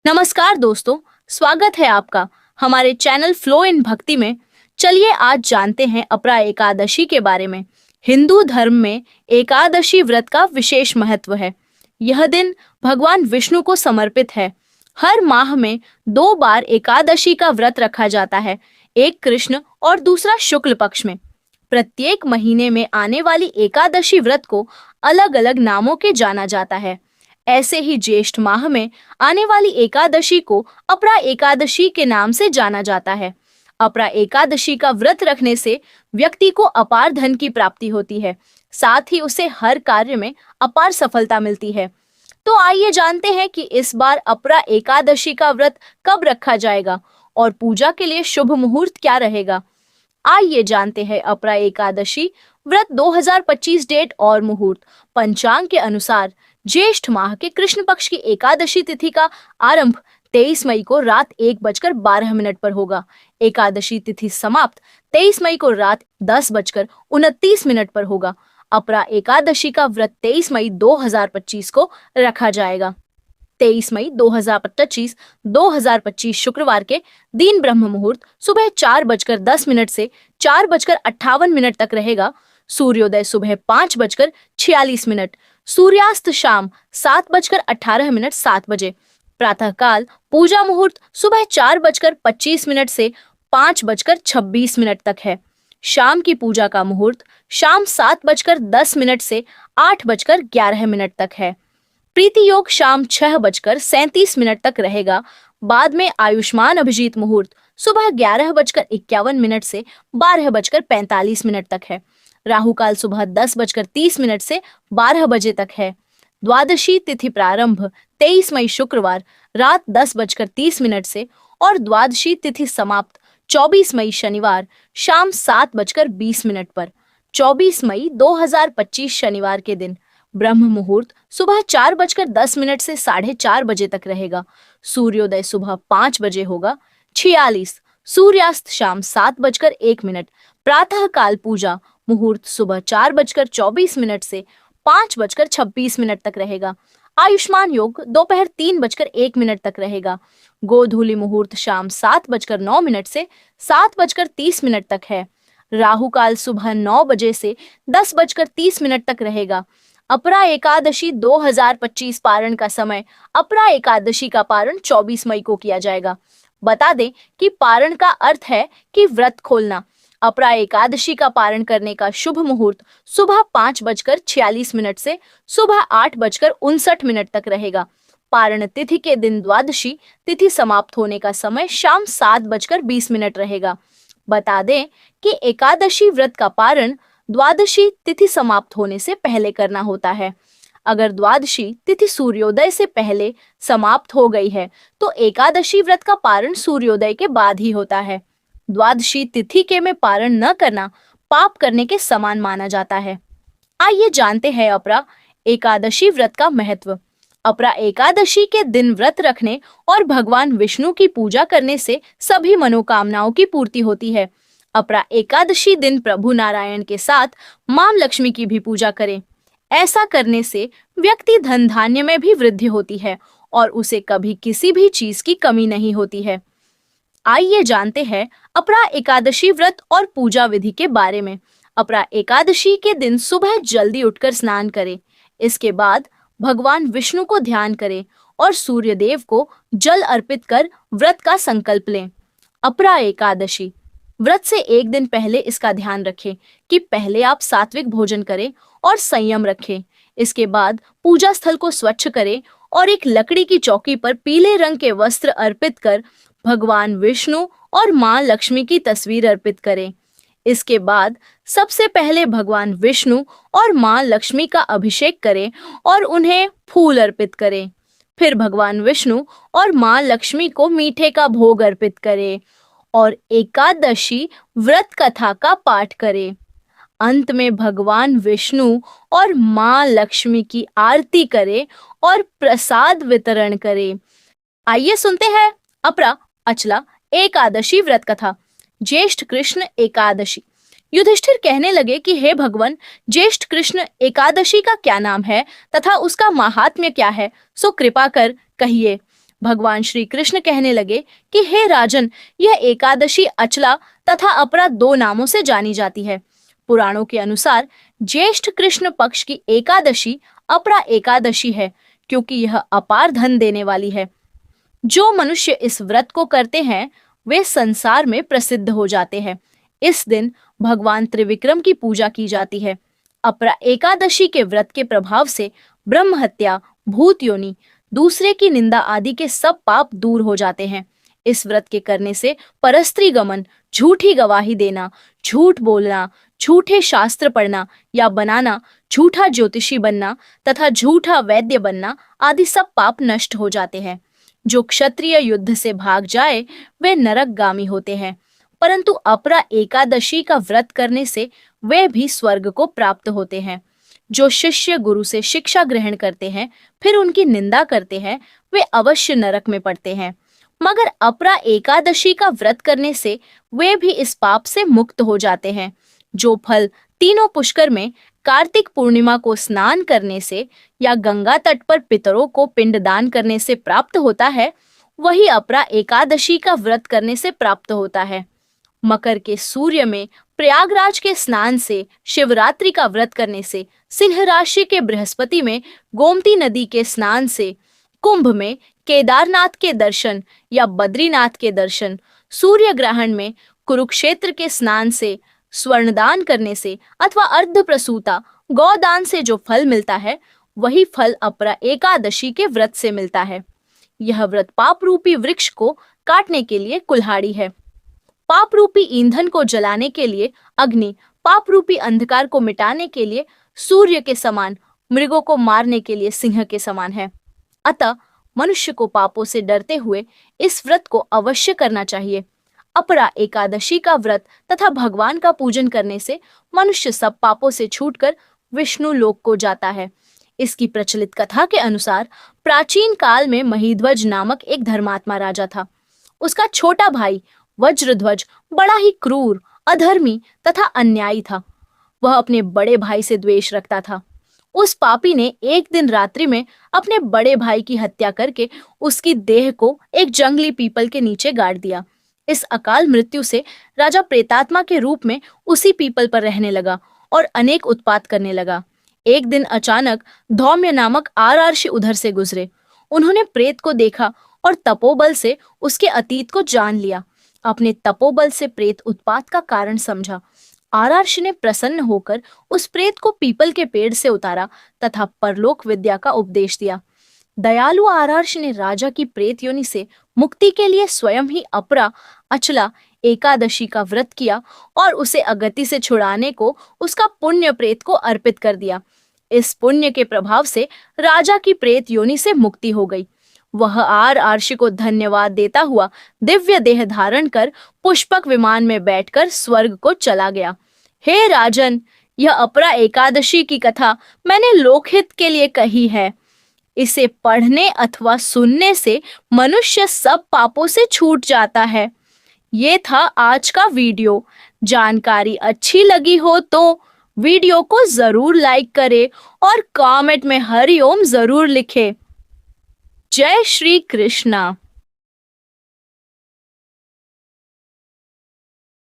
नमस्कार दोस्तों, स्वागत है आपका हमारे चैनल फ्लो इन भक्ति में। चलिए आज जानते हैं अपरा एकादशी के बारे में। हिंदू धर्म में एकादशी व्रत का विशेष महत्व है। यह दिन भगवान विष्णु को समर्पित है। हर माह में 2 बार एकादशी का व्रत रखा जाता है, एक कृष्ण और दूसरा शुक्ल पक्ष में। प्रत्येक महीने में आने वाली एकादशी व्रत को अलग अलग नामों के जाना जाता है। ऐसे ही ज्येष्ठ माह में आने वाली एकादशी को अपरा एकादशी के नाम से जाना जाता है। अपरा एकादशी का व्रत रखने से व्यक्ति को अपार धन की प्राप्ति होती है, साथ ही उसे हर कार्य में अपार सफलता मिलती है। तो आइए जानते हैं कि इस बार अपरा एकादशी का व्रत कब रखा जाएगा और पूजा के लिए शुभ मुहूर्त क्या रहेगा। आइए जानते हैं अपरा एकादशी व्रत 2025 डेट और मुहूर्त। पंचांग के अनुसार ज्येष्ठ माह के कृष्ण पक्ष की एकादशी तिथि का आरंभ 23 मई को रात 1:12 पर होगा। एकादशी तिथि समाप्त 23 मई को रात 10:29 पर होगा। अपरा एकादशी का व्रत 23 मई 2025 को रखा जाएगा। 23 मई 2025 शुक्रवार के दिन ब्रह्म मुहूर्त सुबह 4:10 से 4:58 तक रहेगा। सूर्योदय सुबह 5:46, सूर्यास्त शाम 7:18 7 बजे। प्रातःकाल पूजा मुहूर्त सुबह 4:25 से 5:26 तक है। शाम की पूजा का मुहूर्त शाम 7:10 से 8:11 तक है। प्रीति योग शाम 6:37 तक रहेगा। बाद में आयुष्मान अभिजीत मुहूर्त सुबह 11:51 से 12:45 तक है। राहु काल सुबह 10:30 से 12 बजे तक है। द्वादशी तिथि प्रारंभ 23 मई शुक्रवार रात 10:30 से और द्वादशी तिथि समाप्त 24 मई शनिवार शाम 7:20 पर। 24 मई 2025 शनिवार के दिन ब्रह्म मुहूर्त सुबह 4:10 से 4:30 बजे तक रहेगा। सूर्योदय सुबह 5 बजे होगा। 46 सूर्यास्त शाम 7:01। प्रातः काल पूजा मुहूर्त सुबह 4:24 से 5:26 तक रहेगा। आयुष्मान योग दोपहर 3:01 तक रहेगा। गोधूली मुहूर्त शाम 7:09 से 7:30 तक है। राहु काल सुबह 9 बजे से 10:30 तक रहेगा। अपरा एकादशी 2025 पारण का समय। अपरा एकादशी का पारण 24 मई को किया जाएगा। बता दें कि पारण का अर्थ है कि व्रत खोलना। अपरा एकादशी का पारण करने का शुभ मुहूर्त सुबह 5:46 से सुबह 8:59 तक रहेगा। पारण तिथि के दिन द्वादशी तिथि समाप्त होने का समय शाम 7:20 रहेगा। बता दें कि एकादशी व्रत का पारण द्वादशी तिथि समाप्त होने से पहले करना होता है। अगर द्वादशी तिथि सूर्योदय से पहले समाप्त हो गई है तो एकादशी व्रत का पारण सूर्योदय के बाद ही होता है। द्वादशी तिथि के में पारण न करना पाप करने के समान माना जाता है। आइए जानते हैं अपरा एकादशी व्रत का महत्व। अपरा एकादशी के दिन व्रत रखने और भगवान विष्णु की पूजा करने से सभी मनोकामनाओं की पूर्ति होती है। अपरा एकादशी दिन प्रभु नारायण के साथ मां लक्ष्मी की भी पूजा करें। ऐसा करने से व्यक्ति धन धान्य में भी वृद्धि होती है और उसे कभी किसी भी चीज की कमी नहीं होती है। आइए जानते हैं अपरा एकादशी व्रत और पूजा विधि के बारे में। अपरा एकादशी के दिन सुबह जल्दी उठकर स्नान करें। इसके बाद भगवान विष्णु को ध्यान करें और सूर्य देव को जल अर्पित कर व्रत का संकल्प लें। अपरा एकादशी व्रत से एक दिन पहले इसका ध्यान रखें कि पहले आप सात्विक भोजन करें और संयम रखें। इसके बाद पूजा स्थल को स्वच्छ करें और एक लकड़ी की चौकी पर पीले रंग के वस्त्र अर्पित कर भगवान विष्णु और मां लक्ष्मी की तस्वीर अर्पित करें। इसके बाद सबसे पहले भगवान विष्णु और मां लक्ष्मी का अभिषेक करें और उन्हें फूल अर्पित करें। फिर भगवान विष्णु और मां लक्ष्मी को मीठे का भोग अर्पित करें और एकादशी व्रत कथा का पाठ करें। अंत में भगवान विष्णु और मां लक्ष्मी की आरती करें और प्रसाद वितरण करें। आइए सुनते हैं अपरा अचला एकादशी व्रत कथा। ज्येष्ठ कृष्ण एकादशी। युधिष्ठिर कहने लगे कि हे भगवान, ज्येष्ठ कृष्ण एकादशी का क्या नाम है तथा उसका महात्म्य क्या है, सो कृपा कर कहिए। भगवान श्री कृष्ण कहने लगे कि हे राजन, यह एकादशी अचला तथा अपरा दो नामों से जानी जाती है। पुराणों के अनुसार ज्येष्ठ कृष्ण पक्ष की एकादशी अपरा एकादशी है, क्योंकि यह अपार धन देने वाली है। जो मनुष्य इस व्रत को करते हैं वे संसार में प्रसिद्ध हो जाते हैं। इस दिन भगवान त्रिविक्रम की पूजा की जाती है। अपरा एकादशी के व्रत के प्रभाव से ब्रह्म हत्या, भूत योनि, दूसरे की निंदा आदि के सब पाप दूर हो जाते हैं। इस व्रत के करने से परस्त्री गमन, झूठी गवाही देना, झूठ बोलना, झूठे शास्त्र पढ़ना या बनाना, झूठा ज्योतिषी बनना तथा झूठा वैद्य बनना आदि सब पाप नष्ट हो जाते हैं। जो क्षत्रिय युद्ध से भाग जाए वे नरकगामी होते हैं, परंतु अपरा एकादशी का व्रत करने से वे भी स्वर्ग को प्राप्त होते हैं। जो शिष्य गुरु से शिक्षा ग्रहण करते हैं फिर उनकी निंदा करते हैं वे अवश्य नरक में पड़ते हैं, मगर अपरा एकादशी का व्रत करने से वे भी इस पाप से मुक्त हो जाते हैं। जो फल तीनों पुष्कर में कार्तिक पूर्णिमा को स्नान करने से या गंगा तट पर पितरों को पिंडदान करने से प्राप्त होता है, वही अपरा एकादशी का व्रत करने से प्राप्त होता है। मकर के सूर्य में प्रयागराज के स्नान से, शिवरात्रि का व्रत करने से, सिंह राशि के बृहस्पति में गोमती नदी के स्नान से, कुंभ में केदारनाथ के दर्शन या बद्रीनाथ के दर्शन, सूर्य ग्रहण में कुरुक्षेत्र के स्नान से, स्वर्णदान करने से अथवा अर्ध प्रसूता गौदान से जो फल मिलता है वही फल अपरा एकादशी के व्रत से मिलता है। यह व्रत पाप रूपी वृक्ष को काटने के लिए कुल्हाड़ी है, पाप रूपी ईंधन को जलाने के लिए अग्नि, पाप रूपी अंधकार को मिटाने के लिए सूर्य के समान, मृगों को मारने के लिए सिंह के समान है। अतः मनुष्य को पापों से डरते हुए इस व्रत को अवश्य करना चाहिए। अपरा एकादशी का व्रत तथा भगवान का पूजन करने से मनुष्य सब पापों से छूटकर विष्णु लोक को जाता है। इसकी प्रचलित कथा के अनुसार प्राचीन काल में महीध्वज नामक एक धर्मात्मा राजा था। उसका छोटा भाई वज्रध्वज बड़ा ही क्रूर, अधर्मी तथा अन्यायी था। वह अपने बड़े भाई से द्वेष रखता था। उस पापी ने एक दिन रात्रि में अपने बड़े भाई की हत्या करके उसकी देह को एक जंगली पीपल के नीचे गाड़ दिया। इस अकाल मृत्यु से राजा प्रेतात्मा के रूप में उसी पीपल पर रहने लगा और अनेक उत्पात करने लगा। एक दिन अचानक धौम्य नामक आरार्षि उधर से गुजरे। उन्होंने प्रेत को देखा और तपोबल से उसके अतीत को जान लिया। अपने तपोबल से प्रेत उत्पात का कारण समझा। आरार्षि ने प्रसन्न होकर उस प्रेत को पीपल के पेड़ से उतारा तथा परलोक विद्या का उपदेश दिया। दयालु आरार्षि ने राजा की प्रेत योनि से मुक्ति के लिए स्वयं ही अपरा अचला एकादशी का व्रत किया और उसे अगति से छुड़ाने को उसका पुण्य प्रेत को अर्पित कर दिया। इस पुण्य के प्रभाव से राजा की प्रेत योनि से मुक्ति हो गई। वह आरार्षि को धन्यवाद देता हुआ दिव्य देह धारण कर पुष्पक विमान में बैठकर स्वर्ग को चला गया। हे राजन, यह अपरा एकादशी की कथा मैंने लोकहित के लिए कही है। इसे पढ़ने अथवा सुनने से मनुष्य सब पापों से छूट जाता है। ये था आज का वीडियो। जानकारी अच्छी लगी हो तो वीडियो को जरूर लाइक करें और कमेंट में हरि ओम जरूर लिखें। जय श्री कृष्णा।